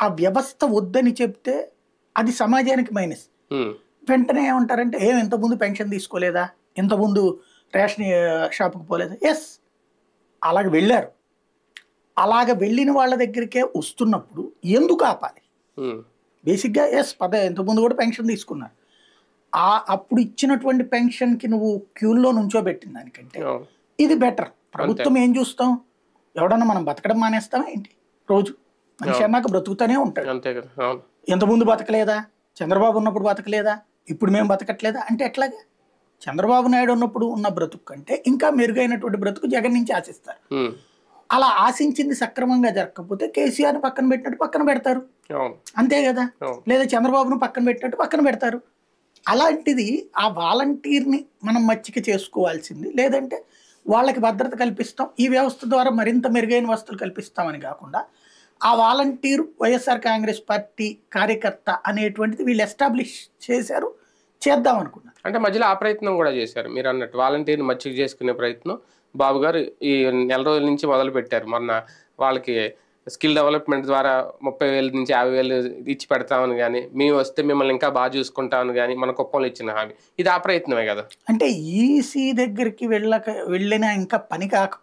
ఆ వ్యవస్థ వద్దని చెప్తే అది సమాజానికి మైనస్. వెంటనే ఏమంటారంటే ఇంతకుముందు పెన్షన్ తీసుకోలేదా, ఇంతకుముందు రేషన్ షాప్కి పోలేదా? ఎస్, అలాగ వెళ్ళారు. అలాగ వెళ్ళిన వాళ్ళ దగ్గరికే వస్తున్నప్పుడు ఎందుకు ఆపాలి? బేసిక్గా ఇంతకుముందు కూడా పెన్షన్ తీసుకున్నారు. అప్పుడు ఇచ్చినటువంటి పెన్షన్కి నువ్వు క్యూల్లో నుంచోబెట్టిన దానికంటే ఇది బెటర్. ప్రభుత్వం ఏం చూస్తాం, ఎవడన్నా మనం బతకడం మానేస్తామా ఏంటి? రోజు మనిషి అన్నాక బ్రతుకుతూనే ఉంటాడు. ఇంతకుముందు బతకలేదా, చంద్రబాబు ఉన్నప్పుడు బతకలేదా, ఇప్పుడు మేము బతకట్లేదా అంటే ఎట్లాగా? చంద్రబాబు నాయుడు ఉన్నప్పుడు ఉన్న బ్రతుకు కంటే ఇంకా మెరుగైనటువంటి బ్రతుకు జగన్ నుంచి ఆశిస్తారు. అలా ఆశించింది సక్రమంగా జరగకపోతే కేసీఆర్ని పక్కన పెట్టినట్టు పక్కన పెడతారు, అంతే కదా. లేదా చంద్రబాబును పక్కన పెట్టినట్టు పక్కన పెడతారు. అలాంటిది ఆ వాలంటీర్ని మనం మచ్చిక చేసుకోవాల్సింది. లేదంటే వాళ్ళకి భద్రత కల్పిస్తాం, ఈ వ్యవస్థ ద్వారా మరింత మెరుగైన వస్తువులు కల్పిస్తామని కాకుండా ఆ వాలంటీర్ వైఎస్ఆర్ కాంగ్రెస్ పార్టీ కార్యకర్త అనేటువంటిది వీళ్ళు ఎస్టాబ్లిష్ చేశారు, చేద్దాం అనుకున్నారు. అంటే మధ్యలో ఆ ప్రయత్నం కూడా చేశారు మీరు అన్నట్టు, వాలంటీర్ని మచ్చిక చేసుకునే ప్రయత్నం బాబు గారు ఈ నెల రోజుల నుంచి మొదలు పెట్టారు. మొన్న వాళ్ళకి స్కిల్ డెవలప్మెంట్ ద్వారా 30,000 నుంచి 50,000 ఇచ్చి పెడతామని కానీ, మేము వస్తే మిమ్మల్ని ఇంకా బాగా చూసుకుంటామని కానీ మన కుప్పంలో ఇచ్చిన హామీ, ఇది ఆ ప్రయత్నమే కదా. అంటే ఈసీ దగ్గరికి వెళ్ళినా ఇంకా పని కాకపోతే